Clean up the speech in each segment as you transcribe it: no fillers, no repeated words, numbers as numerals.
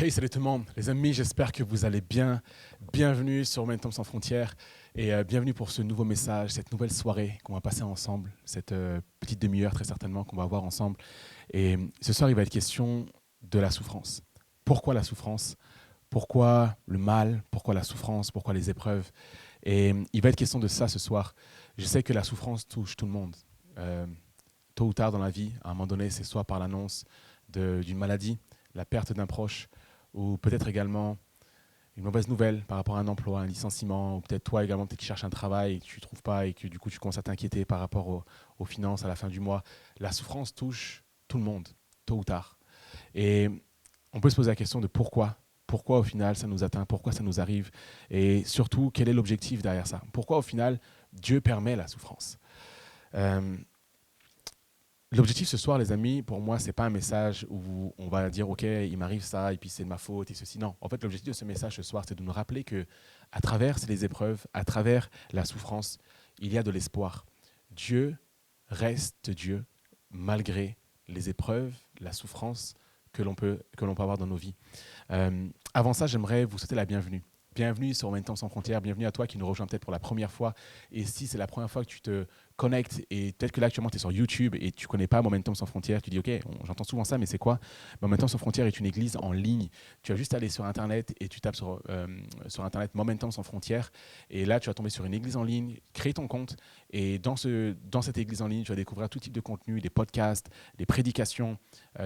Hey, salut tout le monde, les amis, j'espère que vous allez bien. Bienvenue sur Momentum sans frontières et bienvenue pour ce nouveau message, cette nouvelle soirée qu'on va passer ensemble, cette petite demi-heure très certainement qu'on va avoir ensemble. Et ce soir, il va être question de la souffrance. Pourquoi la souffrance? Pourquoi le mal? Pourquoi la souffrance? Pourquoi les épreuves? Et il va être question de ça ce soir. Je sais que la souffrance touche tout le monde. Euh, Tôt ou tard dans la vie, à un moment donné, c'est soit par l'annonce d'une maladie, la perte d'un proche, ou peut-être également une mauvaise nouvelle par rapport à un emploi, un licenciement, ou peut-être toi également peut-être qui cherches un travail et que tu ne trouves pas et que du coup tu commences à t'inquiéter par rapport aux finances à la fin du mois. La souffrance touche tout le monde, tôt ou tard. Et on peut se poser la question de pourquoi. Pourquoi au final ça nous atteint, pourquoi ça nous arrive et surtout quel est l'objectif derrière ça. Pourquoi au final Dieu permet la souffrance. Euh, L'objectif ce soir, les amis, pour moi, ce n'est pas un message où on va dire, OK, il m'arrive ça, et puis c'est de ma faute, et ceci. Non. En fait, l'objectif de ce message ce soir, c'est de nous rappeler que à travers les épreuves, à travers la souffrance, il y a de l'espoir. Dieu reste Dieu, malgré les épreuves, la souffrance que l'on peut avoir dans nos vies. Avant ça, j'aimerais vous souhaiter la bienvenue. Bienvenue sur Momentum sans frontières, bienvenue à toi qui nous rejoint peut-être pour la première fois. Et si c'est la première fois que tu te connectes, et peut-être que là actuellement tu es sur YouTube et tu ne connais pas Momentum sans frontières, tu dis ok, j'entends souvent ça, mais c'est quoi? Momentum sans frontières est une église en ligne. Tu vas juste aller sur Internet et tu tapes sur Internet Momentum sans frontières. Et là, tu vas tomber sur une église en ligne, créer ton compte. Et dans cette église en ligne, tu vas découvrir tout type de contenu, des podcasts, des prédications,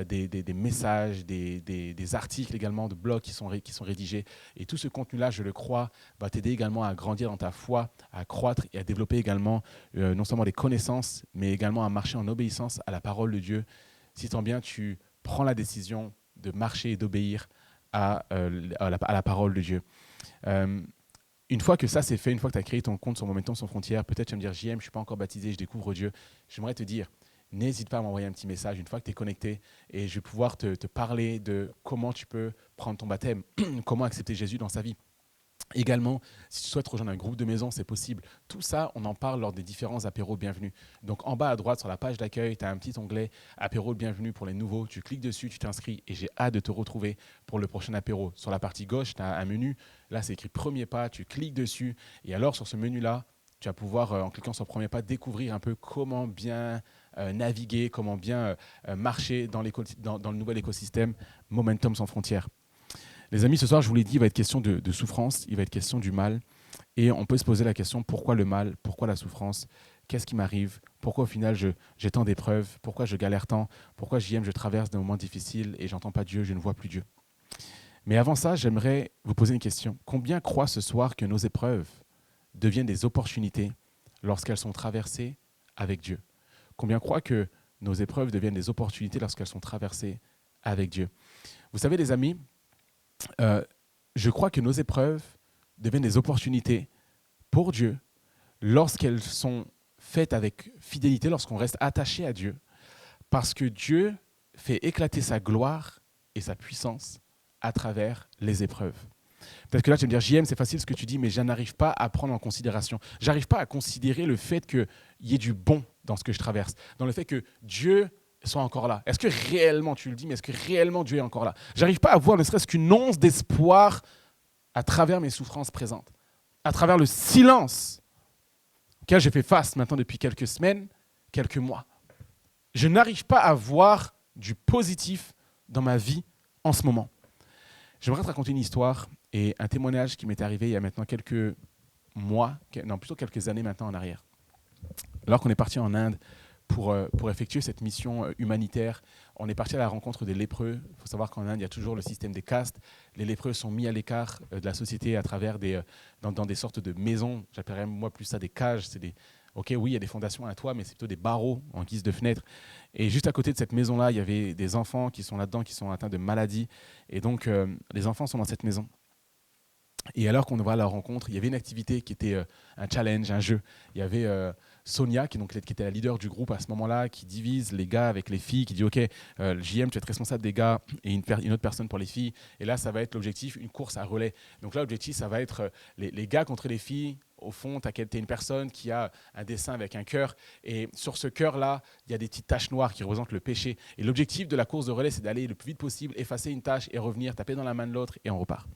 des messages, des articles également, de blogs qui sont rédigés. Et tout ce contenu-là, je le crois, va t'aider également à grandir dans ta foi, à croître et à développer également non seulement des connaissances, mais également à marcher en obéissance à la parole de Dieu. Si tant bien tu prends la décision de marcher et d'obéir à la parole de Dieu. Euh, une fois que ça c'est fait, une fois que tu as créé ton compte sur Momentum sans frontières, peut-être tu vas me dire, JM, je ne suis pas encore baptisé, je découvre Dieu. J'aimerais te dire, n'hésite pas à m'envoyer un petit message une fois que tu es connecté et je vais pouvoir te parler de comment tu peux prendre ton baptême, comment accepter Jésus dans sa vie. Également, si tu souhaites rejoindre un groupe de maison, c'est possible. Tout ça, on en parle lors des différents apéros bienvenus. Donc en bas à droite, sur la page d'accueil, tu as un petit onglet apéro bienvenue pour les nouveaux. Tu cliques dessus, tu t'inscris et j'ai hâte de te retrouver pour le prochain apéro. Sur la partie gauche, tu as un menu. Là, c'est écrit premier pas. Tu cliques dessus et alors sur ce menu-là, tu vas pouvoir, en cliquant sur le premier pas, découvrir un peu comment bien naviguer, comment bien marcher dans le nouvel écosystème Momentum sans frontières. Les amis, ce soir, je vous l'ai dit, il va être question de souffrance, il va être question du mal. Et on peut se poser la question, pourquoi le mal? Pourquoi la souffrance? Qu'est-ce qui m'arrive? Pourquoi au final j'ai tant d'épreuves? Pourquoi je galère tant? Pourquoi je traverse des moments difficiles et j'entends pas Dieu, je ne vois plus Dieu? Mais avant ça, j'aimerais vous poser une question. Combien croient ce soir que nos épreuves deviennent des opportunités lorsqu'elles sont traversées avec Dieu? Combien croient que nos épreuves deviennent des opportunités lorsqu'elles sont traversées avec Dieu? Vous savez, les amis, euh, je crois que nos épreuves deviennent des opportunités pour Dieu lorsqu'elles sont faites avec fidélité, lorsqu'on reste attaché à Dieu, parce que Dieu fait éclater sa gloire et sa puissance à travers les épreuves. Peut-être que là, tu vas me dire, JM, c'est facile ce que tu dis, mais je n'arrive pas à prendre en considération. Je n'arrive pas à considérer le fait qu'il y ait du bon dans ce que je traverse, dans le fait que Dieu soit encore là. Est-ce que réellement, tu le dis, mais est-ce que réellement Dieu est encore là? J'arrive pas à voir ne serait-ce qu'une once d'espoir à travers mes souffrances présentes, à travers le silence auquel j'ai fait face maintenant depuis quelques semaines, quelques mois. Je n'arrive pas à voir du positif dans ma vie en ce moment. J'aimerais te raconter une histoire et un témoignage qui m'est arrivé il y a maintenant quelques mois, non plutôt quelques années maintenant en arrière. Alors qu'on est parti en Inde pour effectuer cette mission humanitaire, on est parti à la rencontre des lépreux. Il faut savoir qu'en Inde, il y a toujours le système des castes. Les lépreux sont mis à l'écart de la société à travers dans des sortes de maisons. J'appellerais moi plus ça des cages. C'est ok, oui, il y a des fondations à toit, mais c'est plutôt des barreaux en guise de fenêtres. Et juste à côté de cette maison-là, il y avait des enfants qui sont là-dedans, qui sont atteints de maladies. Et donc, les enfants sont dans cette maison. Et alors qu'on va à la rencontre, il y avait une activité qui était un challenge, un jeu. Il y avait Sonia, qui était la leader du groupe à ce moment-là, qui divise les gars avec les filles, qui dit OK, JM, tu vas être responsable des gars et une autre personne pour les filles. Et là, ça va être l'objectif, une course à relais. Donc là, l'objectif, ça va être les gars contre les filles au fond, tu es une personne qui a un dessin avec un cœur. Et sur ce cœur-là, il y a des petites taches noires qui représentent le péché. Et l'objectif de la course de relais, c'est d'aller le plus vite possible, effacer une tâche et revenir, taper dans la main de l'autre et on repart.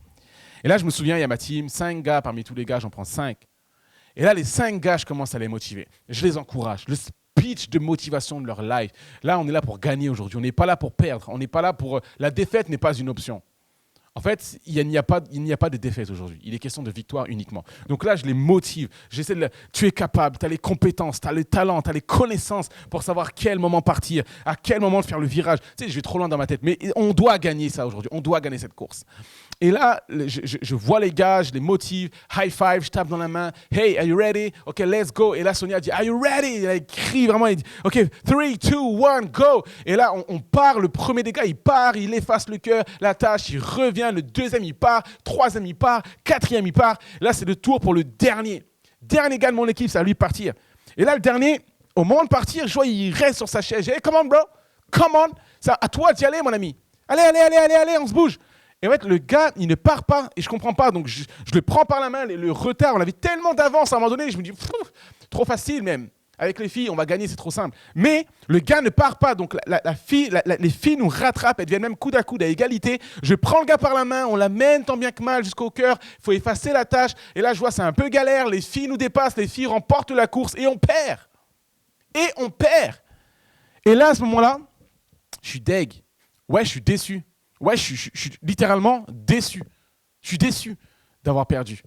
Et là, je me souviens, il y a ma team, 5 gars, parmi tous les gars, j'en prends 5. Et là, les 5 gars, je commence à les motiver. Je les encourage. Le speech de motivation de leur life. Là, on est là pour gagner aujourd'hui. On n'est pas là pour perdre. On n'est pas là pour... La défaite n'est pas une option. En fait, il n'y a pas de défaite aujourd'hui. Il est question de victoire uniquement. Donc là, je les motive. J'essaie de tu es capable, tu as les compétences, tu as le talent, tu as les connaissances pour savoir à quel moment partir, à quel moment faire le virage. Tu sais, je vais trop loin dans ma tête, mais on doit gagner ça aujourd'hui. On doit gagner cette course. Et là, je vois les gars, je les motive. High five, je tape dans la main. Hey, are you ready? OK, let's go. Et là, Sonia dit, are you ready? Elle crie vraiment. Elle dit, OK, 3, 2, 1, go. Et là, on part. Le premier des gars, il part, il efface le cœur, la tâche, il revient. Le deuxième, il part. Troisième, il part. Quatrième, il part. Là, c'est le tour pour le dernier. Dernier gars de mon équipe, c'est à lui de partir. Et là, le dernier, au moment de partir, je vois, il reste sur sa chaise. Hey, come on, bro. Come on. C'est à toi d'y aller, mon ami. Allez, on se bouge. Et en fait, le gars, il ne part pas et je ne comprends pas. Donc, je le prends par la main. Le retard, on avait tellement d'avance à un moment donné. Je me dis, trop facile même. Avec les filles, on va gagner, c'est trop simple. Mais le gars ne part pas. Donc, les filles nous rattrapent. Elles deviennent même coude à coude, à égalité. Je prends le gars par la main. On l'amène tant bien que mal jusqu'au cœur. Il faut effacer la tâche. Et là, je vois, c'est un peu galère. Les filles nous dépassent. Les filles remportent la course et on perd. Et là, à ce moment-là, je suis deg. Ouais, je suis déçu. Ouais, je suis littéralement déçu. Je suis déçu d'avoir perdu.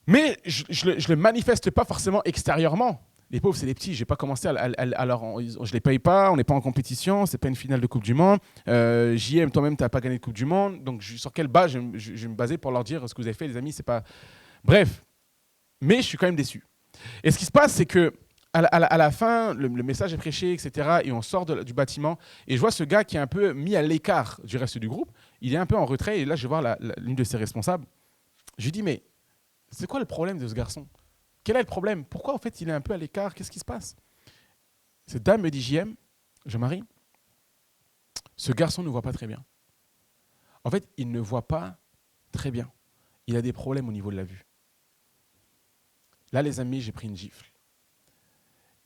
Mais je ne le manifeste pas forcément extérieurement. Les pauvres, c'est les petits. Je n'ai pas commencé je ne les paye pas, on n'est pas en compétition, ce n'est pas une finale de Coupe du Monde. JM, toi-même, tu n'as pas gagné de Coupe du Monde. Donc, sur quelle base je vais me baser pour leur dire ce que vous avez fait, les amis, c'est pas... Bref, mais je suis quand même déçu. Et ce qui se passe, c'est que à la fin, le message est prêché, etc. Et on sort du bâtiment. Et je vois ce gars qui est un peu mis à l'écart du reste du groupe. Il est un peu en retrait. Et là, je vais voir l'une de ses responsables. Je lui dis, mais c'est quoi le problème de ce garçon? Quel est le problème? Pourquoi, en fait, il est un peu à l'écart? Qu'est-ce qui se passe? Cette dame me dit, JM, Jean-Marie, ce garçon ne voit pas très bien. En fait, il ne voit pas très bien. Il a des problèmes au niveau de la vue. Là, les amis, j'ai pris une gifle.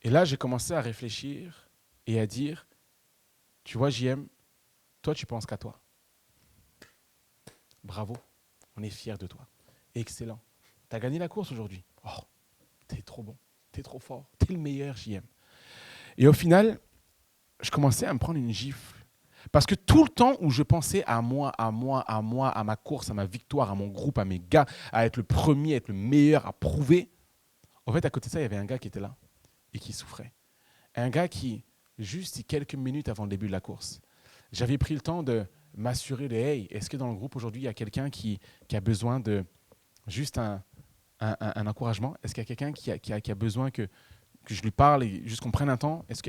Et là, j'ai commencé à réfléchir et à dire, tu vois, JM, toi, tu penses qu'à toi. Bravo, on est fiers de toi. Excellent. Tu as gagné la course aujourd'hui. Oh, t'es trop bon, t'es trop fort, t'es le meilleur, JM. Et au final, je commençais à me prendre une gifle. Parce que tout le temps où je pensais à moi, à ma course, à ma victoire, à mon groupe, à mes gars, à être le premier, à être le meilleur, à prouver, en fait, à côté de ça, il y avait un gars qui était là et qui souffrait. Un gars qui, juste quelques minutes avant le début de la course, j'avais pris le temps de m'assurer de « Hey, est-ce que dans le groupe aujourd'hui, il y a quelqu'un qui a besoin de juste un encouragement? Est-ce qu'il y a quelqu'un qui a besoin que je lui parle et juste qu'on prenne un temps? Est-ce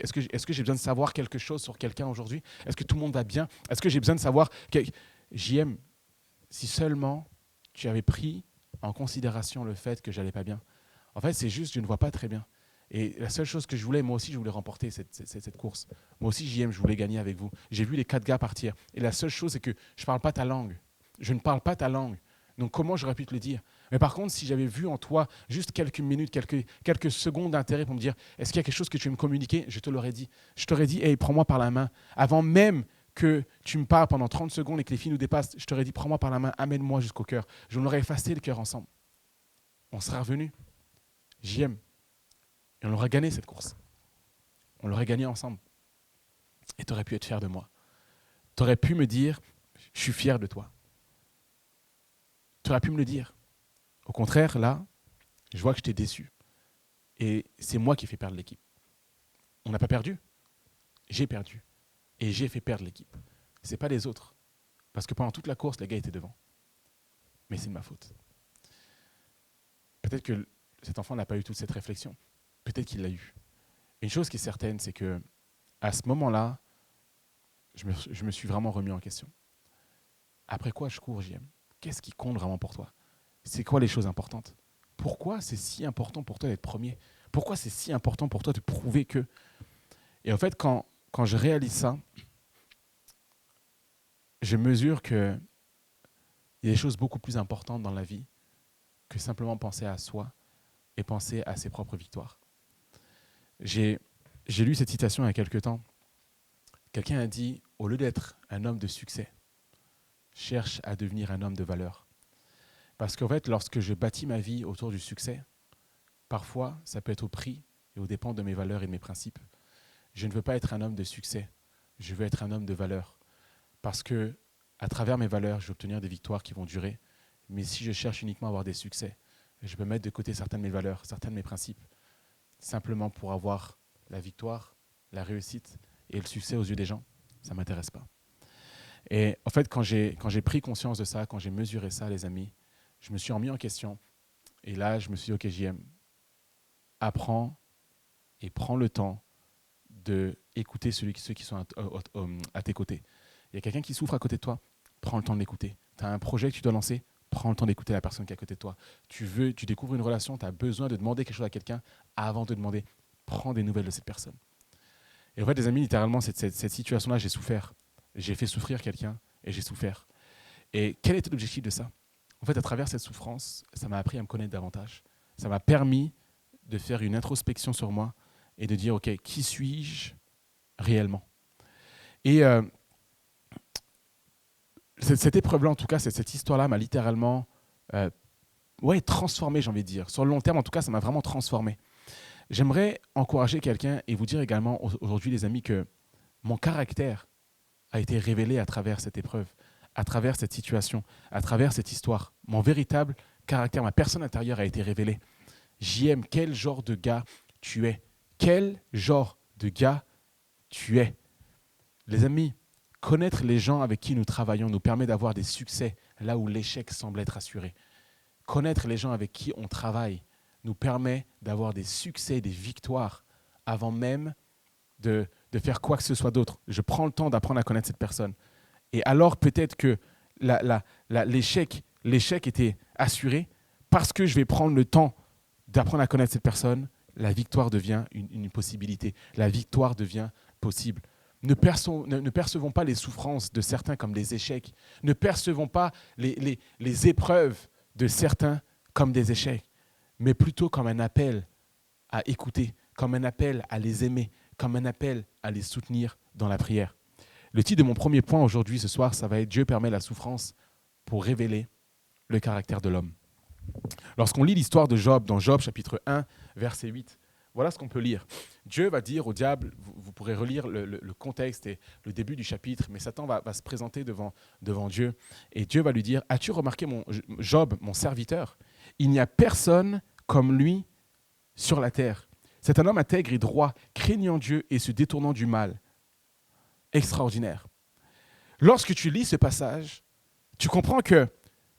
que j'ai besoin de savoir quelque chose sur quelqu'un aujourd'hui? Est-ce que tout le monde va bien? Est-ce que j'ai besoin de savoir... JM, si seulement tu avais pris en considération le fait que j'allais pas bien. En fait, c'est juste, je ne vois pas très bien. Et la seule chose que je voulais, moi aussi, je voulais remporter cette course. Moi aussi, JM, je voulais gagner avec vous. J'ai vu les 4 gars partir. Et la seule chose, c'est que je ne parle pas ta langue. Je ne parle pas ta langue. Donc, comment j'aurais pu te le dire? Mais par contre, si j'avais vu en toi juste quelques minutes, quelques secondes d'intérêt pour me dire, est-ce qu'il y a quelque chose que tu veux me communiquer? Je te l'aurais dit. Je t'aurais dit, hey, prends-moi par la main. Avant même que tu me parles pendant 30 secondes et que les filles nous dépassent, je t'aurais dit, prends-moi par la main, amène-moi jusqu'au cœur. Je l'aurais effacé le cœur ensemble. On sera revenus. JM. Et on aurait gagné cette course. On l'aurait gagné ensemble. Et tu aurais pu être fier de moi. Tu aurais pu me dire, je suis fier de toi. Tu aurais pu me le dire. Au contraire, là, je vois que je t'ai déçu. Et c'est moi qui ai fait perdre l'équipe. On n'a pas perdu. J'ai perdu. Et j'ai fait perdre l'équipe. Ce n'est pas les autres. Parce que pendant toute la course, les gars étaient devant. Mais c'est de ma faute. Peut-être que cet enfant n'a pas eu toute cette réflexion. Peut-être qu'il l'a eu. Une chose qui est certaine, c'est que à ce moment-là, je me suis vraiment remis en question. Après quoi je cours, JM? Qu'est-ce qui compte vraiment pour toi? C'est quoi les choses importantes? Pourquoi c'est si important pour toi d'être premier? Pourquoi c'est si important pour toi de prouver que... Et en fait, quand je réalise ça, je mesure qu'il y a des choses beaucoup plus importantes dans la vie que simplement penser à soi et penser à ses propres victoires. J'ai lu cette citation il y a quelque temps. Quelqu'un a dit, au lieu d'être un homme de succès, cherche à devenir un homme de valeur. Parce qu'en fait, lorsque je bâtis ma vie autour du succès, parfois, ça peut être au prix et aux dépens de mes valeurs et de mes principes. Je ne veux pas être un homme de succès, je veux être un homme de valeur. Parce que, à travers mes valeurs, je vais obtenir des victoires qui vont durer. Mais si je cherche uniquement à avoir des succès, je peux mettre de côté certaines de mes valeurs, certains de mes principes, simplement pour avoir la victoire, la réussite et le succès aux yeux des gens, ça ne m'intéresse pas. Et en fait, quand j'ai pris conscience de ça, quand j'ai mesuré ça, les amis, je me suis remis en question. Et là, je me suis dit, OK, JM, apprends et prends le temps d'écouter ceux qui sont à tes côtés. Il y a quelqu'un qui souffre à côté de toi, prends le temps de l'écouter. Tu as un projet que tu dois lancer, prends le temps d'écouter la personne qui est à côté de toi. Tu découvres une relation, tu as besoin de demander quelque chose à quelqu'un avant de demander. Prends des nouvelles de cette personne. Et en fait, les amis, littéralement, cette situation-là, j'ai souffert. J'ai fait souffrir quelqu'un et j'ai souffert. Et quel était l'objectif de ça? En fait, à travers cette souffrance, ça m'a appris à me connaître davantage. Ça m'a permis de faire une introspection sur moi et de dire, OK, qui suis-je réellement? Et cette épreuve-là, en tout cas, cette histoire-là m'a littéralement transformé, j'ai envie de dire. Sur le long terme, en tout cas, ça m'a vraiment transformé. J'aimerais encourager quelqu'un et vous dire également aujourd'hui, les amis, que mon caractère a été révélé à travers cette épreuve, à travers cette situation, à travers cette histoire. Mon véritable caractère, ma personne intérieure a été révélée. JM, quel genre de gars tu es? Quel genre de gars tu es? Les amis, connaître les gens avec qui nous travaillons nous permet d'avoir des succès là où l'échec semble être assuré. Connaître les gens avec qui on travaille nous permet d'avoir des succès, des victoires avant même de faire quoi que ce soit d'autre. Je prends le temps d'apprendre à connaître cette personne. Et alors peut-être que l'échec était assuré parce que je vais prendre le temps d'apprendre à connaître cette personne, la victoire devient une possibilité. La victoire devient possible. Ne percevons pas les souffrances de certains comme des échecs. Ne percevons pas les épreuves de certains comme des échecs, mais plutôt comme un appel à écouter, comme un appel à les aimer, comme un appel à les soutenir dans la prière. Le titre de mon premier point aujourd'hui, ce soir, ça va être « Dieu permet la souffrance pour révéler le caractère de l'homme ». Lorsqu'on lit l'histoire de Job, dans Job chapitre 1, verset 8, voilà ce qu'on peut lire. Dieu va dire au diable, vous pourrez relire le contexte et le début du chapitre, mais Satan va se présenter devant Dieu. Et Dieu va lui dire, as-tu remarqué Job, mon serviteur? Il n'y a personne comme lui sur la terre. C'est un homme intègre et droit, craignant Dieu et se détournant du mal. Extraordinaire. Lorsque tu lis ce passage, tu comprends que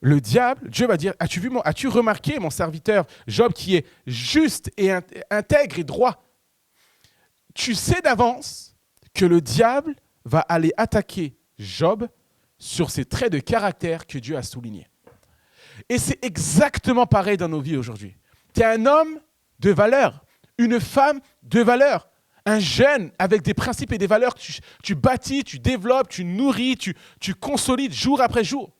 le diable, Dieu va dire, as-tu remarqué mon serviteur Job qui est juste et intègre et droit? Tu sais d'avance que le diable va aller attaquer Job sur ces traits de caractère que Dieu a soulignés. Et c'est exactement pareil dans nos vies aujourd'hui. Tu es un homme de valeur, une femme de valeur, un jeune avec des principes et des valeurs que tu bâtis, tu développes, tu nourris, tu consolides jour après jour.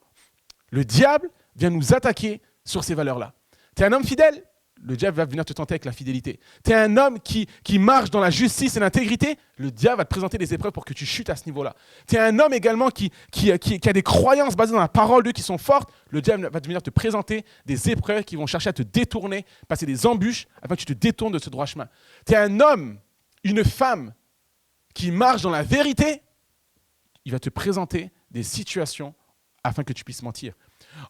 Le diable vient nous attaquer sur ces valeurs-là. Tu es un homme fidèle, le diable va venir te tenter avec la fidélité. Tu es un homme qui marche dans la justice et l'intégrité, le diable va te présenter des épreuves pour que tu chutes à ce niveau-là. Tu es un homme également qui a des croyances basées dans la parole de Dieu qui sont fortes, le diable va venir te présenter des épreuves qui vont chercher à te détourner, passer des embûches afin que tu te détournes de ce droit chemin. Tu es un homme, une femme qui marche dans la vérité, il va te présenter des situations afin que tu puisses mentir.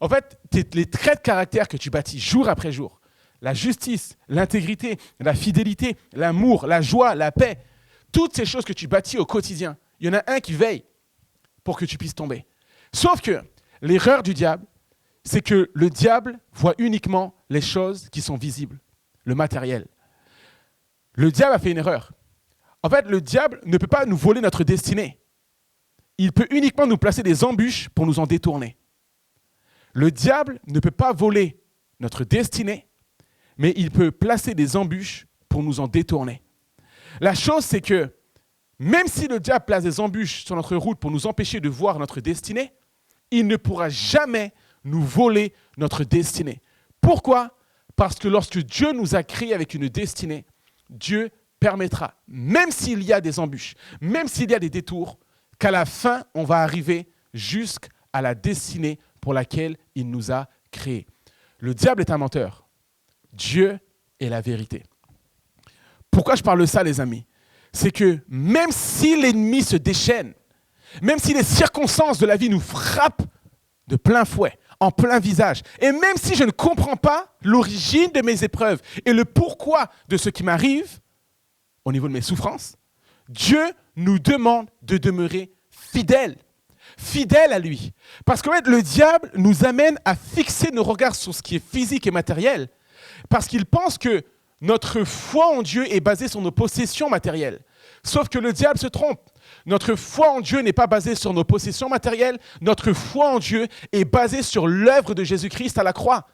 En fait, les traits de caractère que tu bâtis jour après jour, la justice, l'intégrité, la fidélité, l'amour, la joie, la paix, toutes ces choses que tu bâtis au quotidien, il y en a un qui veille pour que tu puisses tomber. Sauf que l'erreur du diable, c'est que le diable voit uniquement les choses qui sont visibles, le matériel. Le diable a fait une erreur. En fait, le diable ne peut pas nous voler notre destinée. Il peut uniquement nous placer des embûches pour nous en détourner. Le diable ne peut pas voler notre destinée, mais il peut placer des embûches pour nous en détourner. La chose, c'est que même si le diable place des embûches sur notre route pour nous empêcher de voir notre destinée, il ne pourra jamais nous voler notre destinée. Pourquoi ? Parce que lorsque Dieu nous a créés avec une destinée, Dieu permettra, même s'il y a des embûches, même s'il y a des détours, qu'à la fin, on va arriver jusqu'à la destinée pour laquelle il nous a créés. Le diable est un menteur. Dieu est la vérité. Pourquoi je parle de ça, les amis? C'est que même si l'ennemi se déchaîne, même si les circonstances de la vie nous frappent de plein fouet, en plein visage, et même si je ne comprends pas l'origine de mes épreuves et le pourquoi de ce qui m'arrive au niveau de mes souffrances, Dieu nous demande de demeurer fidèles à lui. Parce qu'en fait, le diable nous amène à fixer nos regards sur ce qui est physique et matériel, parce qu'il pense que notre foi en Dieu est basée sur nos possessions matérielles. Sauf que le diable se trompe. Notre foi en Dieu n'est pas basée sur nos possessions matérielles. Notre foi en Dieu est basée sur l'œuvre de Jésus-Christ à la croix.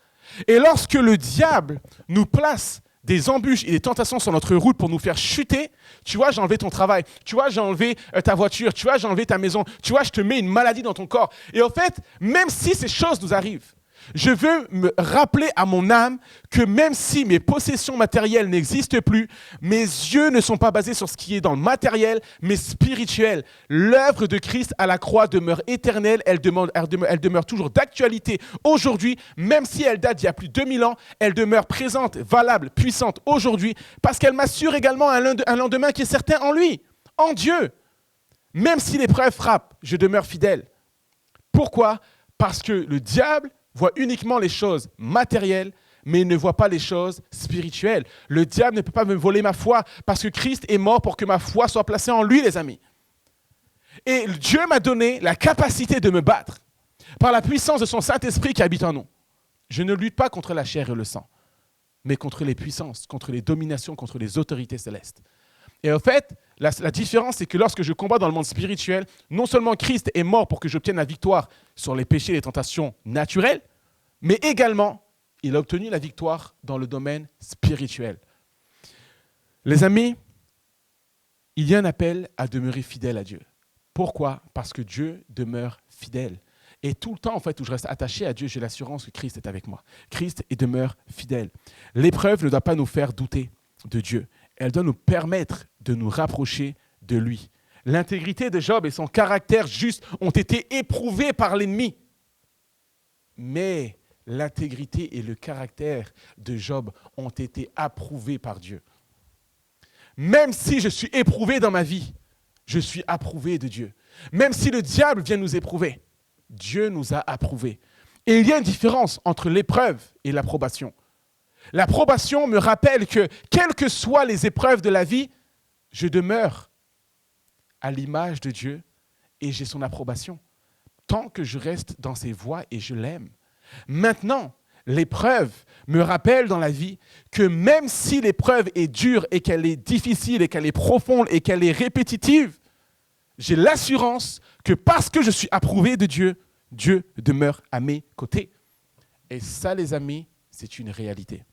Et lorsque le diable nous place des embûches et des tentations sur notre route pour nous faire chuter, tu vois, j'ai enlevé ton travail, tu vois, j'ai enlevé ta voiture, tu vois, j'ai enlevé ta maison, tu vois, je te mets une maladie dans ton corps. Et en fait, même si ces choses nous arrivent, je veux me rappeler à mon âme que même si mes possessions matérielles n'existent plus, mes yeux ne sont pas basés sur ce qui est dans le matériel, mais spirituel. L'œuvre de Christ à la croix demeure éternelle, elle demeure toujours d'actualité aujourd'hui, même si elle date d'il y a plus de 2000 ans, elle demeure présente, valable, puissante aujourd'hui, parce qu'elle m'assure également un lendemain qui est certain en lui, en Dieu. Même si l'épreuve frappe, je demeure fidèle. Pourquoi? Parce que le diable voit uniquement les choses matérielles, mais il ne voit pas les choses spirituelles. Le diable ne peut pas me voler ma foi, parce que Christ est mort pour que ma foi soit placée en lui, les amis. Et Dieu m'a donné la capacité de me battre par la puissance de son Saint-Esprit qui habite en nous. Je ne lutte pas contre la chair et le sang, mais contre les puissances, contre les dominations, contre les autorités célestes. Et en fait, la différence, c'est que lorsque je combats dans le monde spirituel, non seulement Christ est mort pour que j'obtienne la victoire sur les péchés et les tentations naturelles, mais également, il a obtenu la victoire dans le domaine spirituel. Les amis, il y a un appel à demeurer fidèle à Dieu. Pourquoi? Parce que Dieu demeure fidèle. Et tout le temps, en fait, où je reste attaché à Dieu, j'ai l'assurance que Christ est avec moi. Christ demeure fidèle. L'épreuve ne doit pas nous faire douter de Dieu. Elle doit nous permettre de nous rapprocher de lui. L'intégrité de Job et son caractère juste ont été éprouvés par l'ennemi. Mais l'intégrité et le caractère de Job ont été approuvés par Dieu. Même si je suis éprouvé dans ma vie, je suis approuvé de Dieu. Même si le diable vient nous éprouver, Dieu nous a approuvés. Et il y a une différence entre l'épreuve et l'approbation. L'approbation me rappelle que, quelles que soient les épreuves de la vie, je demeure à l'image de Dieu et j'ai son approbation. Tant que je reste dans ses voies et je l'aime. Maintenant, l'épreuve me rappelle dans la vie que même si l'épreuve est dure et qu'elle est difficile et qu'elle est profonde et qu'elle est répétitive, j'ai l'assurance que parce que je suis approuvé de Dieu, Dieu demeure à mes côtés. Et ça, les amis, c'est une réalité.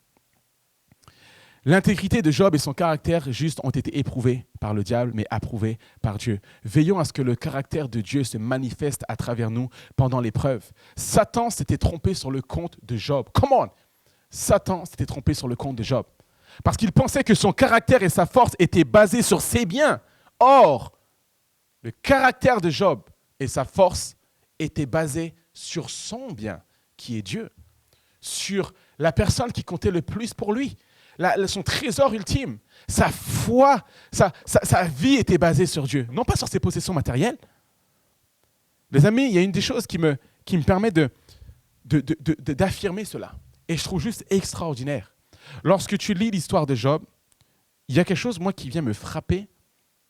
L'intégrité de Job et son caractère juste ont été éprouvés par le diable, mais approuvés par Dieu. Veillons à ce que le caractère de Dieu se manifeste à travers nous pendant l'épreuve. Satan s'était trompé sur le compte de Job. Come on! Satan s'était trompé sur le compte de Job. Parce qu'il pensait que son caractère et sa force étaient basés sur ses biens. Or, le caractère de Job et sa force étaient basés sur son bien, qui est Dieu. Sur la personne qui comptait le plus pour lui. Son trésor ultime, sa foi, sa vie était basée sur Dieu, non pas sur ses possessions matérielles. Les amis, il y a une des choses qui me permet d'affirmer cela. Et je trouve juste extraordinaire. Lorsque tu lis l'histoire de Job, il y a quelque chose, moi, qui vient me frapper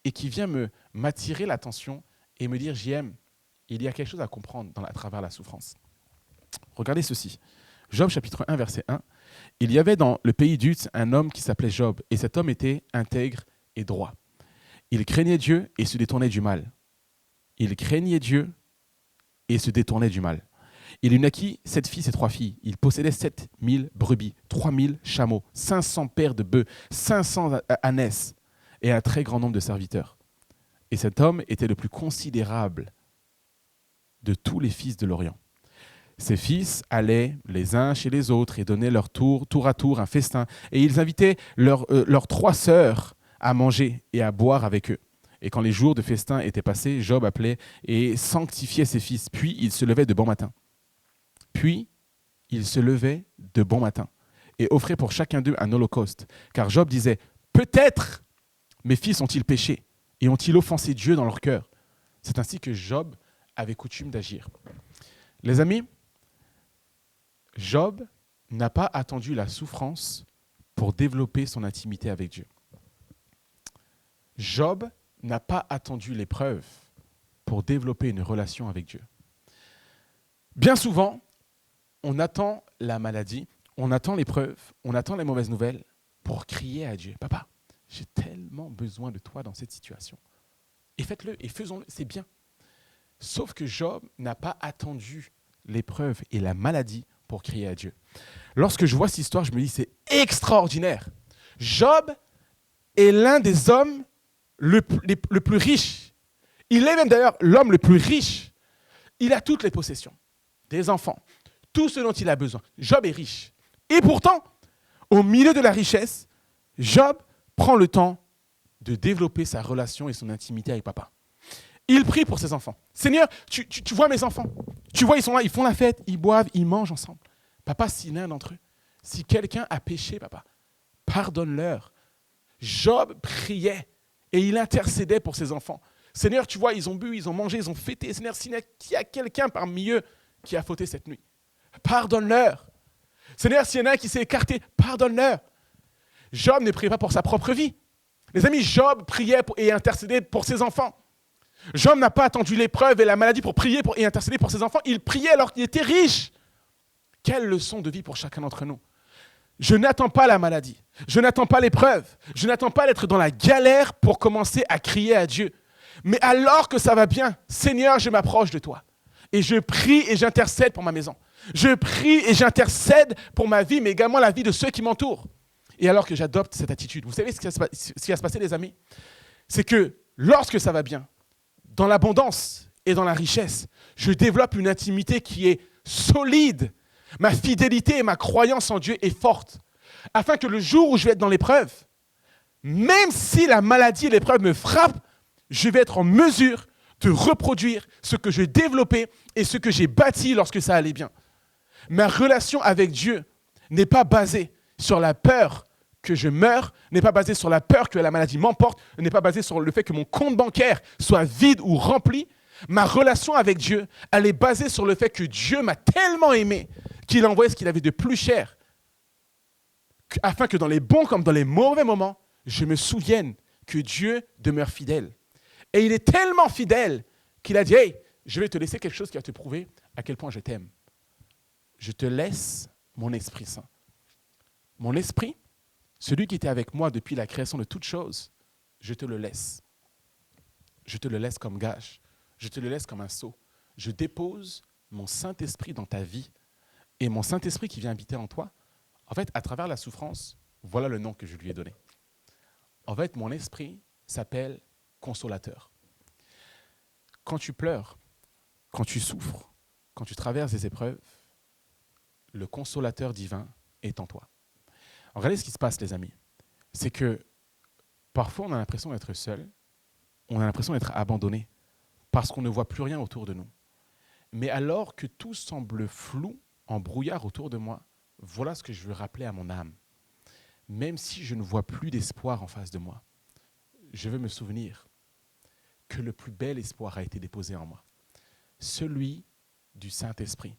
et qui vient m'attirer l'attention et me dire, JM, il y a quelque chose à comprendre à travers la souffrance. Regardez ceci. Job chapitre 1, verset 1. Il y avait dans le pays d'Uz un homme qui s'appelait Job, et cet homme était intègre et droit. Il craignait Dieu et se détournait du mal. Il craignait Dieu et se détournait du mal. Il lui naquit 7 fils et 3 filles. Il possédait 7000 brebis, 3000 chameaux, 500 paires de bœufs, 500 ânesses et un très grand nombre de serviteurs. Et cet homme était le plus considérable de tous les fils de l'Orient. Ses fils allaient les uns chez les autres et donnaient tour à tour un festin. Et ils invitaient leurs 3 sœurs à manger et à boire avec eux. Et quand les jours de festin étaient passés, Job appelait et sanctifiait ses fils. Puis il se levait de bon matin. Et offrait pour chacun d'eux un holocauste. Car Job disait, peut-être mes fils ont-ils péché et ont-ils offensé Dieu dans leur cœur. C'est ainsi que Job avait coutume d'agir. Les amis, Job n'a pas attendu la souffrance pour développer son intimité avec Dieu. Job n'a pas attendu l'épreuve pour développer une relation avec Dieu. Bien souvent, on attend la maladie, on attend l'épreuve, on attend les mauvaises nouvelles pour crier à Dieu. Papa, j'ai tellement besoin de toi dans cette situation. Et faites-le, et faisons-le, c'est bien. Sauf que Job n'a pas attendu l'épreuve et la maladie pour crier à Dieu. Lorsque je vois cette histoire, je me dis, c'est extraordinaire. Job est l'un des hommes le plus riche. Il est même d'ailleurs l'homme le plus riche. Il a toutes les possessions, des enfants, tout ce dont il a besoin. Job est riche. Et pourtant, au milieu de la richesse, Job prend le temps de développer sa relation et son intimité avec papa. Il prie pour ses enfants. Seigneur, tu vois mes enfants. Tu vois, ils sont là, ils font la fête, ils boivent, ils mangent ensemble. Papa, si l'un d'entre eux, si quelqu'un a péché, papa, pardonne-leur. Job priait et il intercédait pour ses enfants. Seigneur, tu vois, ils ont bu, ils ont mangé, ils ont fêté. Seigneur, s'il y a quelqu'un parmi eux qui a fauté cette nuit, pardonne-leur. Seigneur, s'il y en a un qui s'est écarté, pardonne-leur. Job ne priait pas pour sa propre vie. Les amis, Job priait et intercédait pour ses enfants. Job n'a pas attendu l'épreuve et la maladie pour prier et intercéder pour ses enfants. Il priait alors qu'il était riche. Quelle leçon de vie pour chacun d'entre nous. Je n'attends pas la maladie. Je n'attends pas l'épreuve. Je n'attends pas d'être dans la galère pour commencer à crier à Dieu. Mais alors que ça va bien, Seigneur, je m'approche de toi. Et je prie et j'intercède pour ma maison. Je prie et j'intercède pour ma vie, mais également la vie de ceux qui m'entourent. Et alors que j'adopte cette attitude, vous savez ce qui va se passer, les amis? C'est que lorsque ça va bien, dans l'abondance et dans la richesse, je développe une intimité qui est solide. Ma fidélité et ma croyance en Dieu est forte. Afin que le jour où je vais être dans l'épreuve, même si la maladie et l'épreuve me frappent, je vais être en mesure de reproduire ce que j'ai développé et ce que j'ai bâti lorsque ça allait bien. Ma relation avec Dieu n'est pas basée sur la peur que je meure, n'est pas basée sur la peur que la maladie m'emporte, n'est pas basée sur le fait que mon compte bancaire soit vide ou rempli. Ma relation avec Dieu, elle est basée sur le fait que Dieu m'a tellement aimé qu'il a envoyé ce qu'il avait de plus cher, afin que dans les bons comme dans les mauvais moments, je me souvienne que Dieu demeure fidèle. Et il est tellement fidèle qu'il a dit « Hey, je vais te laisser quelque chose qui va te prouver à quel point je t'aime. Je te laisse mon Esprit Saint. Mon esprit, celui qui était avec moi depuis la création de toutes choses, je te le laisse. Je te le laisse comme gage. Je te le laisse comme un sceau. Je dépose mon Saint-Esprit dans ta vie. Et mon Saint-Esprit qui vient habiter en toi, en fait, à travers la souffrance, voilà le nom que je lui ai donné. En fait, mon esprit s'appelle consolateur. Quand tu pleures, quand tu souffres, quand tu traverses des épreuves, le consolateur divin est en toi. Regardez ce qui se passe, les amis. C'est que parfois, on a l'impression d'être seul, on a l'impression d'être abandonné, parce qu'on ne voit plus rien autour de nous. Mais alors que tout semble flou, en brouillard autour de moi, voilà ce que je veux rappeler à mon âme. Même si je ne vois plus d'espoir en face de moi, je veux me souvenir que le plus bel espoir a été déposé en moi. Celui du Saint-Esprit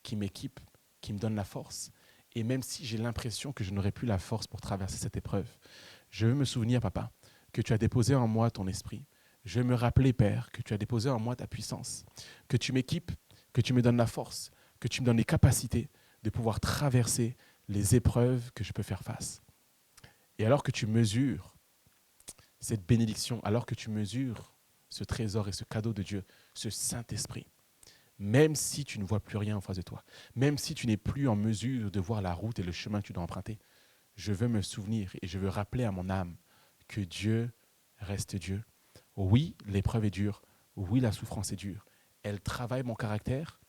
qui m'équipe, qui me donne la force. Et même si j'ai l'impression que je n'aurai plus la force pour traverser cette épreuve, je veux me souvenir, papa, que tu as déposé en moi ton esprit. Je veux me rappeler, Père, que tu as déposé en moi ta puissance, que tu m'équipes, que tu me donnes la force, que tu me donnes les capacités de pouvoir traverser les épreuves que je peux faire face. Et alors que tu mesures cette bénédiction, alors que tu mesures ce trésor et ce cadeau de Dieu, ce Saint-Esprit, même si tu ne vois plus rien en face de toi, même si tu n'es plus en mesure de voir la route et le chemin que tu dois emprunter, je veux me souvenir et je veux rappeler à mon âme que Dieu reste Dieu. Oui, l'épreuve est dure. Oui, la souffrance est dure. Elle travaille mon caractère,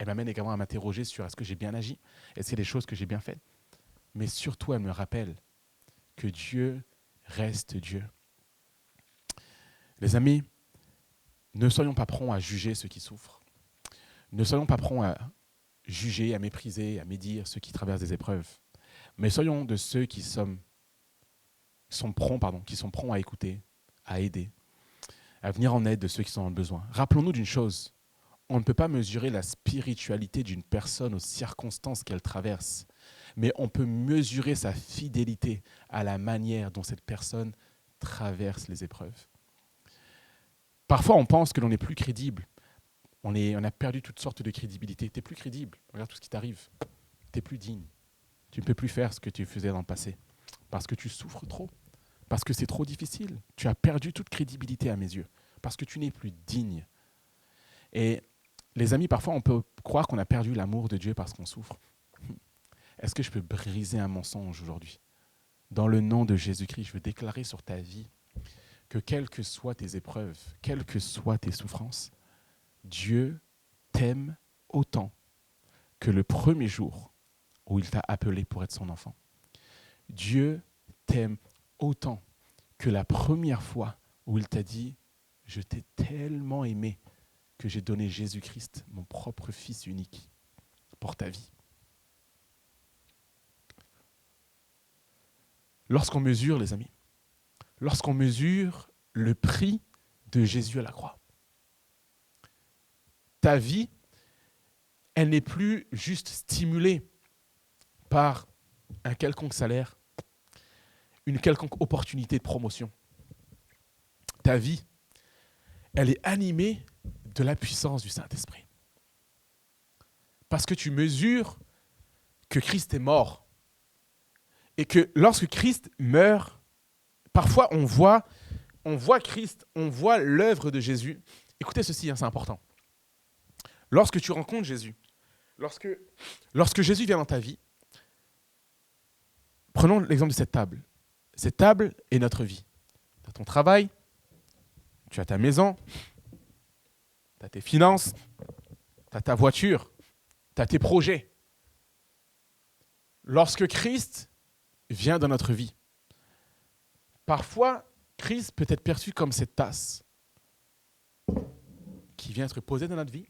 Elle m'amène également à m'interroger sur est-ce que j'ai bien agi, est-ce qu'il y a des choses que j'ai bien faites. Mais surtout, elle me rappelle que Dieu reste Dieu. Les amis, ne soyons pas prompts à juger ceux qui souffrent. Ne soyons pas prompts à juger, à mépriser, à médire ceux qui traversent des épreuves. Mais soyons de ceux qui sont prompts à écouter, à aider, à venir en aide de ceux qui sont dans le besoin. Rappelons-nous d'une chose, on ne peut pas mesurer la spiritualité d'une personne aux circonstances qu'elle traverse, mais on peut mesurer sa fidélité à la manière dont cette personne traverse les épreuves. Parfois, on pense que l'on n'est plus crédible. On a perdu toutes sortes de crédibilité. Tu n'es plus crédible. Regarde tout ce qui t'arrive. Tu n'es plus digne. Tu ne peux plus faire ce que tu faisais dans le passé. Parce que tu souffres trop. Parce que c'est trop difficile. Tu as perdu toute crédibilité à mes yeux. Parce que tu n'es plus digne. Et les amis, parfois, on peut croire qu'on a perdu l'amour de Dieu parce qu'on souffre. Est-ce que je peux briser un mensonge aujourd'hui ? Dans le nom de Jésus-Christ, je veux déclarer sur ta vie que quelles que soient tes épreuves, quelles que soient tes souffrances, Dieu t'aime autant que le premier jour où il t'a appelé pour être son enfant. Dieu t'aime autant que la première fois où il t'a dit « Je t'ai tellement aimé que j'ai donné Jésus-Christ, mon propre Fils unique, pour ta vie. » Lorsqu'on mesure, les amis, lorsqu'on mesure le prix de Jésus à la croix, ta vie, elle n'est plus juste stimulée par un quelconque salaire, une quelconque opportunité de promotion. Ta vie, elle est animée de la puissance du Saint-Esprit. Parce que tu mesures que Christ est mort. Et que lorsque Christ meurt, parfois on voit Christ, on voit l'œuvre de Jésus. Écoutez ceci, c'est important. Lorsque tu rencontres Jésus, lorsque Jésus vient dans ta vie, prenons l'exemple de cette table. Cette table est notre vie. Tu as ton travail, tu as ta maison, tu as tes finances, tu as ta voiture, tu as tes projets. Lorsque Christ vient dans notre vie, parfois, Christ peut être perçu comme cette tasse qui vient être posée dans notre vie.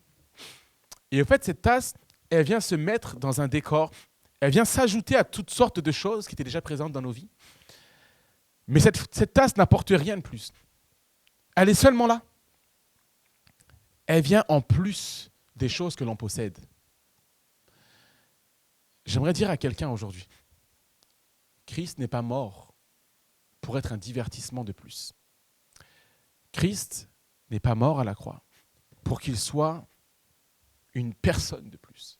Et en fait, cette tasse, elle vient se mettre dans un décor, elle vient s'ajouter à toutes sortes de choses qui étaient déjà présentes dans nos vies. Mais cette tasse n'apporte rien de plus. Elle est seulement là. Elle vient en plus des choses que l'on possède. J'aimerais dire à quelqu'un aujourd'hui, Christ n'est pas mort pour être un divertissement de plus. Christ n'est pas mort à la croix pour qu'il soit une personne de plus.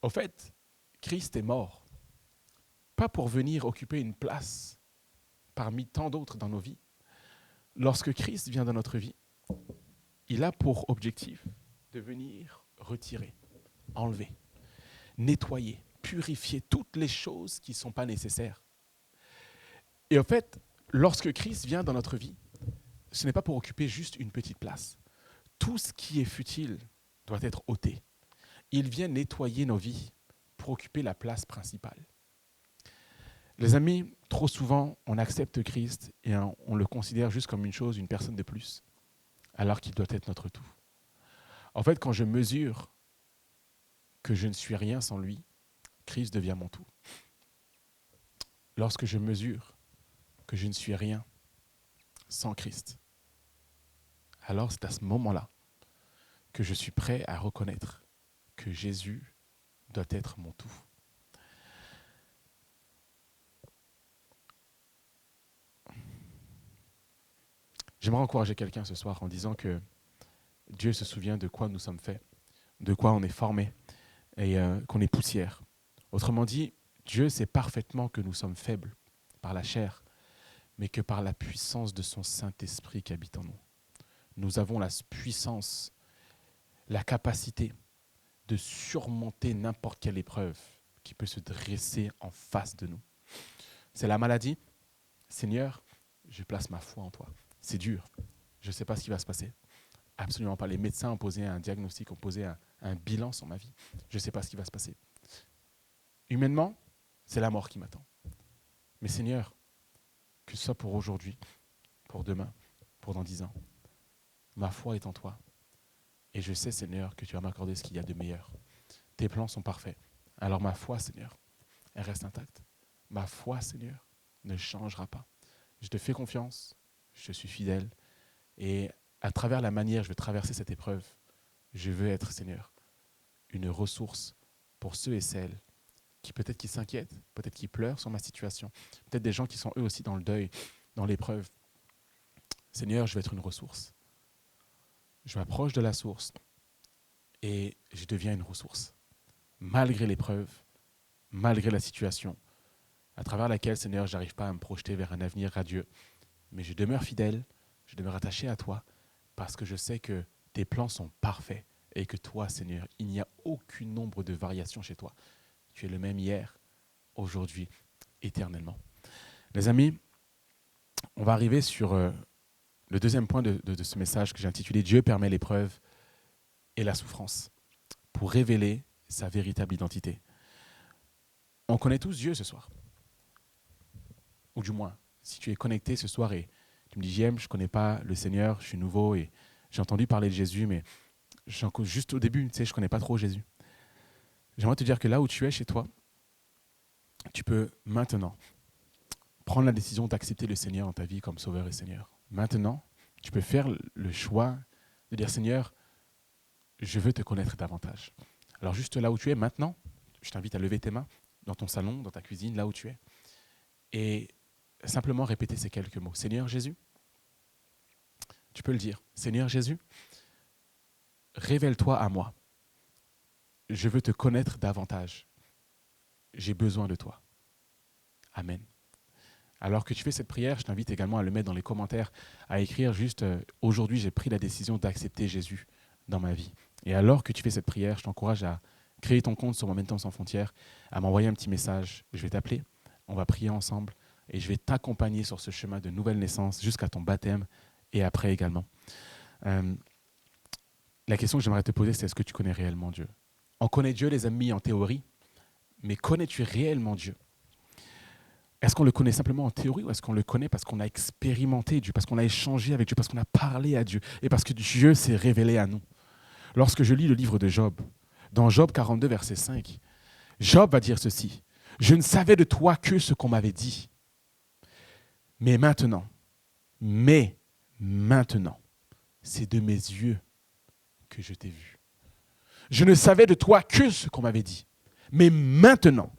Au fait, Christ est mort, pas pour venir occuper une place parmi tant d'autres dans nos vies. Lorsque Christ vient dans notre vie, il a pour objectif de venir retirer, enlever, nettoyer, purifier toutes les choses qui ne sont pas nécessaires. Et en fait, lorsque Christ vient dans notre vie, ce n'est pas pour occuper juste une petite place. Tout ce qui est futile doit être ôté. Il vient nettoyer nos vies pour occuper la place principale. Les amis, trop souvent, on accepte Christ et on le considère juste comme une chose, une personne de plus, alors qu'il doit être notre tout. En fait, quand je mesure que je ne suis rien sans lui, Christ devient mon tout. Lorsque je mesure que je ne suis rien sans Christ, alors c'est à ce moment-là que je suis prêt à reconnaître que Jésus doit être mon tout. J'aimerais encourager quelqu'un ce soir en disant que Dieu se souvient de quoi nous sommes faits, de quoi on est formé et qu'on est poussière. Autrement dit, Dieu sait parfaitement que nous sommes faibles par la chair, mais que par la puissance de son Saint-Esprit qui habite en nous, nous avons la puissance, la capacité de surmonter n'importe quelle épreuve qui peut se dresser en face de nous. C'est la maladie. Seigneur, je place ma foi en toi. C'est dur. Je ne sais pas ce qui va se passer. Absolument pas. Les médecins ont posé un diagnostic, ont posé un bilan sur ma vie. Je ne sais pas ce qui va se passer. Humainement, c'est la mort qui m'attend. Mais Seigneur, que ce soit pour aujourd'hui, pour demain, pour dans 10 ans, ma foi est en toi. Et je sais, Seigneur, que tu vas m'accorder ce qu'il y a de meilleur. Tes plans sont parfaits. Alors ma foi, Seigneur, elle reste intacte. Ma foi, Seigneur, ne changera pas. Je te fais confiance, je te suis fidèle. Et à travers la manière, je vais traverser cette épreuve. Je veux être, Seigneur, une ressource pour ceux et celles qui peut-être qui s'inquiètent, peut-être qui pleurent sur ma situation, peut-être des gens qui sont eux aussi dans le deuil, dans l'épreuve. Seigneur, je vais être une ressource. Je m'approche de la source et je deviens une ressource. Malgré l'épreuve, malgré la situation, à travers laquelle, Seigneur, je n'arrive pas à me projeter vers un avenir radieux. Mais je demeure fidèle, je demeure attaché à toi, parce que je sais que tes plans sont parfaits et que toi, Seigneur, il n'y a aucune nombre de variations chez toi. Tu es le même hier, aujourd'hui, éternellement. Les amis, on va arriver sur le deuxième point de ce message que j'ai intitulé « Dieu permet l'épreuve et la souffrance pour révéler sa véritable identité ». On connaît tous Dieu ce soir. Ou du moins, si tu es connecté ce soir et tu me dis « JM, je ne connais pas le Seigneur, je suis nouveau et j'ai entendu parler de Jésus, mais juste au début, tu sais, je ne connais pas trop Jésus ». J'aimerais te dire que là où tu es chez toi, tu peux maintenant prendre la décision d'accepter le Seigneur dans ta vie comme Sauveur et Seigneur. Maintenant, tu peux faire le choix de dire « Seigneur, je veux te connaître davantage ». Alors juste là où tu es maintenant, je t'invite à lever tes mains dans ton salon, dans ta cuisine, là où tu es, et simplement répéter ces quelques mots. « Seigneur Jésus », tu peux le dire. « Seigneur Jésus, révèle-toi à moi. Je veux te connaître davantage. J'ai besoin de toi. Amen. » Alors que tu fais cette prière, je t'invite également à le mettre dans les commentaires, à écrire juste « Aujourd'hui, j'ai pris la décision d'accepter Jésus dans ma vie. » Et alors que tu fais cette prière, je t'encourage à créer ton compte sur Momentum Sans Frontières, à m'envoyer un petit message. Je vais t'appeler, on va prier ensemble et je vais t'accompagner sur ce chemin de nouvelle naissance jusqu'à ton baptême et après également. La question que j'aimerais te poser, c'est est-ce que tu connais réellement Dieu ? On connaît Dieu, les amis, en théorie, mais connais-tu réellement Dieu ? Est-ce qu'on le connaît simplement en théorie ou est-ce qu'on le connaît parce qu'on a expérimenté Dieu, parce qu'on a échangé avec Dieu, parce qu'on a parlé à Dieu et parce que Dieu s'est révélé à nous ? Lorsque je lis le livre de Job, dans Job 42, verset 5, Job va dire ceci. « Je ne savais de toi que ce qu'on m'avait dit. Mais maintenant, c'est de mes yeux que je t'ai vu. Je ne savais de toi que ce qu'on m'avait dit. Mais maintenant,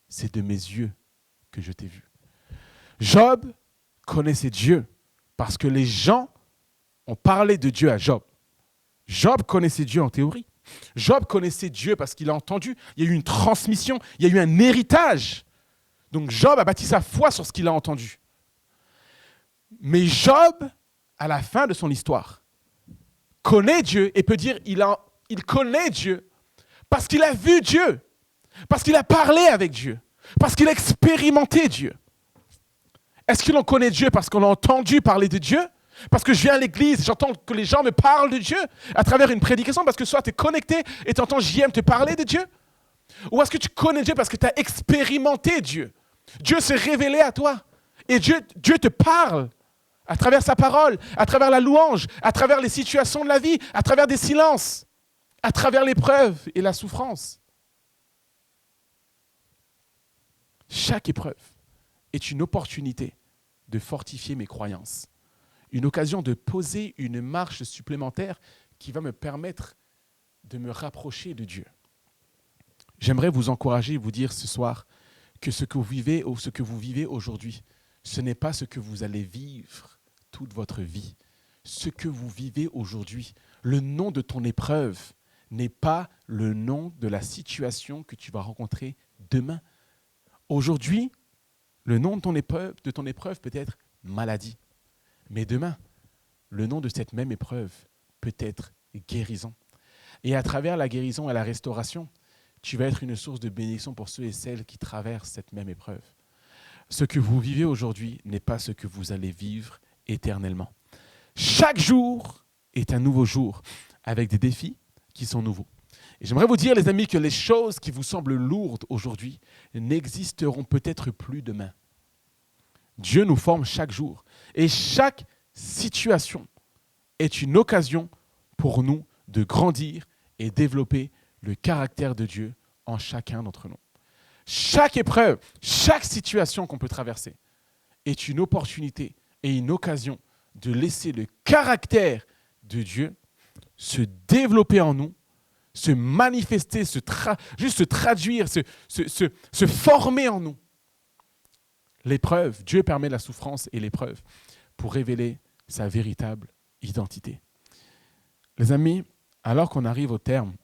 c'est de mes yeux que je t'ai vu. » Job connaissait Dieu parce que les gens ont parlé de Dieu à Job. Job connaissait Dieu en théorie. Job connaissait Dieu parce qu'il a entendu. Il y a eu une transmission, il y a eu un héritage. Donc Job a bâti sa foi sur ce qu'il a entendu. Mais Job, à la fin de son histoire, connaît Dieu et peut dire il connaît Dieu parce qu'il a vu Dieu, parce qu'il a parlé avec Dieu, parce qu'il a expérimenté Dieu. Est-ce qu'il en connaît Dieu parce qu'on a entendu parler de Dieu ? Parce que je viens à l'église, j'entends que les gens me parlent de Dieu à travers une prédication, parce que soit tu es connecté et tu entends JM te parler de Dieu, ou est-ce que tu connais Dieu parce que tu as expérimenté Dieu ? Dieu s'est révélé à toi et Dieu te parle à travers sa parole, à travers la louange, à travers les situations de la vie, à travers des silences, à travers l'épreuve et la souffrance. Chaque épreuve est une opportunité de fortifier mes croyances. Une occasion de poser une marche supplémentaire qui va me permettre de me rapprocher de Dieu. J'aimerais vous encourager et vous dire ce soir que ce que vous vivez ou ce que vous vivez aujourd'hui, ce n'est pas ce que vous allez vivre toute votre vie. Ce que vous vivez aujourd'hui, le nom de ton épreuve n'est pas le nom de la situation que tu vas rencontrer demain. Aujourd'hui, le nom de ton épreuve peut être maladie. Mais demain, le nom de cette même épreuve peut être guérison. Et à travers la guérison et la restauration, tu vas être une source de bénédiction pour ceux et celles qui traversent cette même épreuve. Ce que vous vivez aujourd'hui n'est pas ce que vous allez vivre éternellement. Chaque jour est un nouveau jour avec des défis qui sont nouveaux. Et j'aimerais vous dire, les amis, que les choses qui vous semblent lourdes aujourd'hui n'existeront peut-être plus demain. Dieu nous forme chaque jour. Et chaque situation est une occasion pour nous de grandir et développer le caractère de Dieu en chacun d'entre nous. Chaque épreuve, chaque situation qu'on peut traverser est une opportunité et une occasion de laisser le caractère de Dieu se développer en nous, se manifester, juste se traduire, se former en nous. L'épreuve, Dieu permet la souffrance et l'épreuve pour révéler sa véritable identité. Les amis, alors qu'on arrive au terme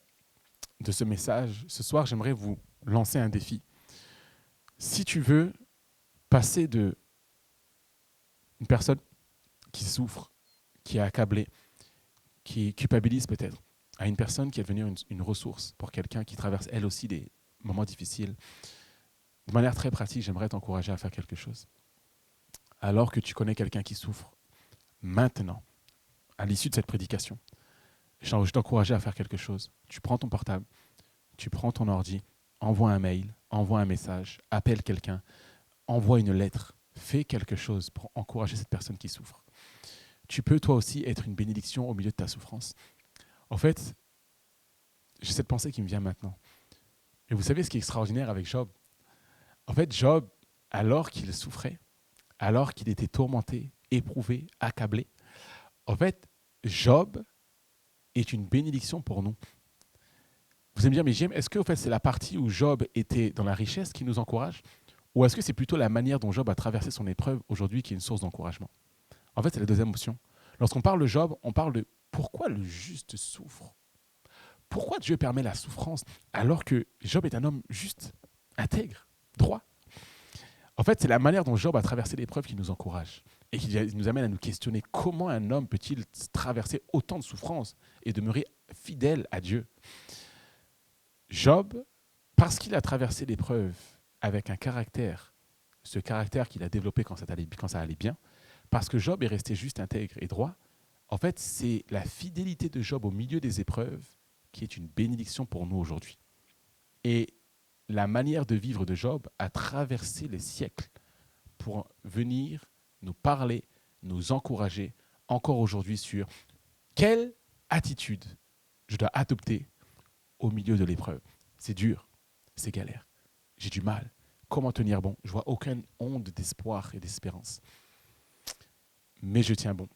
de ce message, ce soir, j'aimerais vous lancer un défi. Si tu veux passer de une personne qui souffre, qui est accablée, qui culpabilise peut-être, à une personne qui est devenue une ressource pour quelqu'un qui traverse elle aussi des moments difficiles, de manière très pratique, j'aimerais t'encourager à faire quelque chose. Alors que tu connais quelqu'un qui souffre, maintenant, à l'issue de cette prédication, je t'encourager à faire quelque chose. Tu prends ton portable, tu prends ton ordi, envoie un mail, envoie un message, appelle quelqu'un, envoie une lettre, fais quelque chose pour encourager cette personne qui souffre. Tu peux toi aussi être une bénédiction au milieu de ta souffrance. En fait, j'ai cette pensée qui me vient maintenant. Et vous savez ce qui est extraordinaire avec Job? En fait, Job, alors qu'il souffrait, alors qu'il était tourmenté, éprouvé, accablé, en fait, Job est une bénédiction pour nous. Vous allez me dire, mais Jim, est-ce que en fait, c'est la partie où Job était dans la richesse qui nous encourage? Ou est-ce que c'est plutôt la manière dont Job a traversé son épreuve aujourd'hui qui est une source d'encouragement? En fait, c'est la deuxième option. Lorsqu'on parle de Job, on parle de pourquoi le juste souffre. Pourquoi Dieu permet la souffrance alors que Job est un homme juste, intègre, droit? En fait, c'est la manière dont Job a traversé l'épreuve qui nous encourage et qui nous amène à nous questionner comment un homme peut-il traverser autant de souffrances et demeurer fidèle à Dieu. Job, parce qu'il a traversé l'épreuve avec un caractère, ce caractère qu'il a développé quand ça allait bien, parce que Job est resté juste, intègre et droit, en fait, c'est la fidélité de Job au milieu des épreuves qui est une bénédiction pour nous aujourd'hui. Et la manière de vivre de Job a traversé les siècles pour venir nous parler, nous encourager encore aujourd'hui sur quelle attitude je dois adopter au milieu de l'épreuve. C'est dur, c'est galère, j'ai du mal. Comment tenir bon? Je vois aucune onde d'espoir et d'espérance. Mais je tiens bon.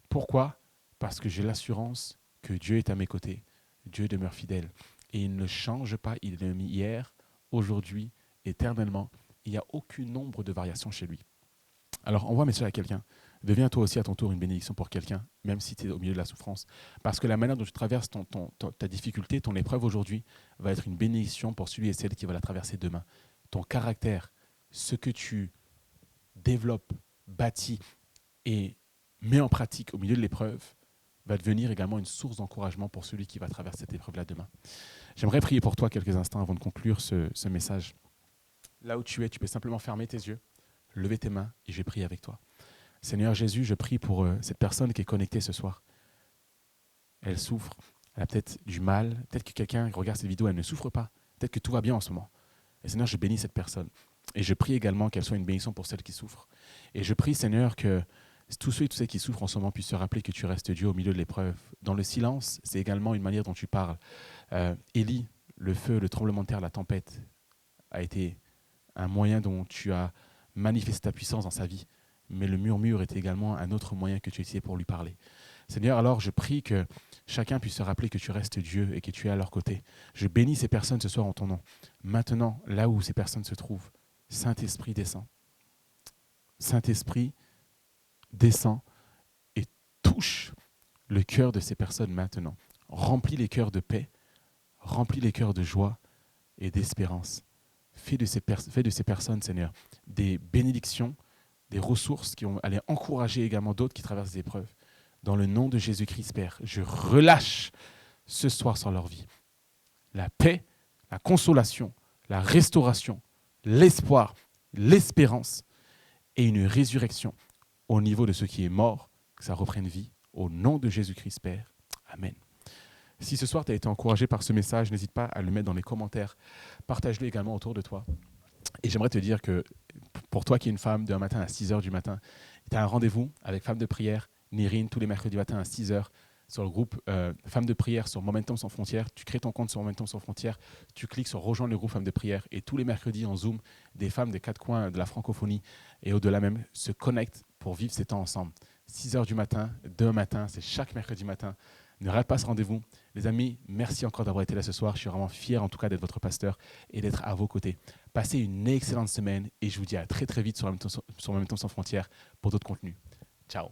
Pourquoi? Parce que j'ai l'assurance que Dieu est à mes côtés. Dieu demeure fidèle. Et il ne change pas, il est le même hier, aujourd'hui, éternellement. Il n'y a aucun nombre de variations chez lui. Alors envoie un message à quelqu'un. Deviens toi aussi à ton tour une bénédiction pour quelqu'un, même si tu es au milieu de la souffrance. Parce que la manière dont tu traverses ta difficulté, ton épreuve aujourd'hui, va être une bénédiction pour celui et celle qui va la traverser demain. Ton caractère, ce que tu développes, bâtis et mets en pratique au milieu de l'épreuve, va devenir également une source d'encouragement pour celui qui va traverser cette épreuve-là demain. J'aimerais prier pour toi quelques instants avant de conclure ce message. Là où tu es, tu peux simplement fermer tes yeux, lever tes mains et je vais prier avec toi. Seigneur Jésus, je prie pour cette personne qui est connectée ce soir. Elle souffre, elle a peut-être du mal, peut-être que quelqu'un regarde cette vidéo, elle ne souffre pas, peut-être que tout va bien en ce moment. Et Seigneur, je bénis cette personne. Et je prie également qu'elle soit une bénédiction pour celles qui souffrent. Et je prie, Seigneur, que tous ceux et toutes celles qui souffrent en ce moment puissent se rappeler que tu restes Dieu au milieu de l'épreuve. Dans le silence, c'est également une manière dont tu parles. Élie, le feu, le tremblement de terre, la tempête, a été un moyen dont tu as manifesté ta puissance dans sa vie. Mais le murmure est également un autre moyen que tu as utilisé pour lui parler. Seigneur, alors je prie que chacun puisse se rappeler que tu restes Dieu et que tu es à leur côté. Je bénis ces personnes ce soir en ton nom. Maintenant, là où ces personnes se trouvent, Saint-Esprit descend. Saint-Esprit descend et touche le cœur de ces personnes maintenant. Remplis les cœurs de paix, remplis les cœurs de joie et d'espérance. Fais de ces personnes, Seigneur, des bénédictions, des ressources qui vont aller encourager également d'autres qui traversent des épreuves. Dans le nom de Jésus-Christ, Père, je relâche ce soir sur leur vie la paix, la consolation, la restauration, l'espoir, l'espérance et une résurrection au niveau de ce qui est mort, que ça reprenne vie Au nom de Jésus-Christ, Père. Amen. Si ce soir tu as été encouragé par ce message, n'hésite pas à le mettre dans les commentaires. Partage-le également autour de toi. Et j'aimerais te dire que pour toi qui es une femme, d'un matin à 6 h du matin, tu as un rendez-vous avec Femmes de prière, Nirine, tous les mercredis matin à 6 h sur le groupe Femmes de prière sur Momentum Sans Frontières. Tu crées ton compte sur Momentum Sans Frontières, tu cliques sur Rejoindre le groupe Femmes de prière et tous les mercredis en Zoom, des femmes des quatre coins de la francophonie et au-delà même se connectent pour vivre ces temps ensemble. 6 h du matin, demain matin, c'est chaque mercredi matin. Ne rate pas ce rendez-vous. Les amis, merci encore d'avoir été là ce soir. Je suis vraiment fier en tout cas d'être votre pasteur et d'être à vos côtés. Passez une excellente semaine et je vous dis à très très vite sur Momentum Sans Frontières pour d'autres contenus. Ciao.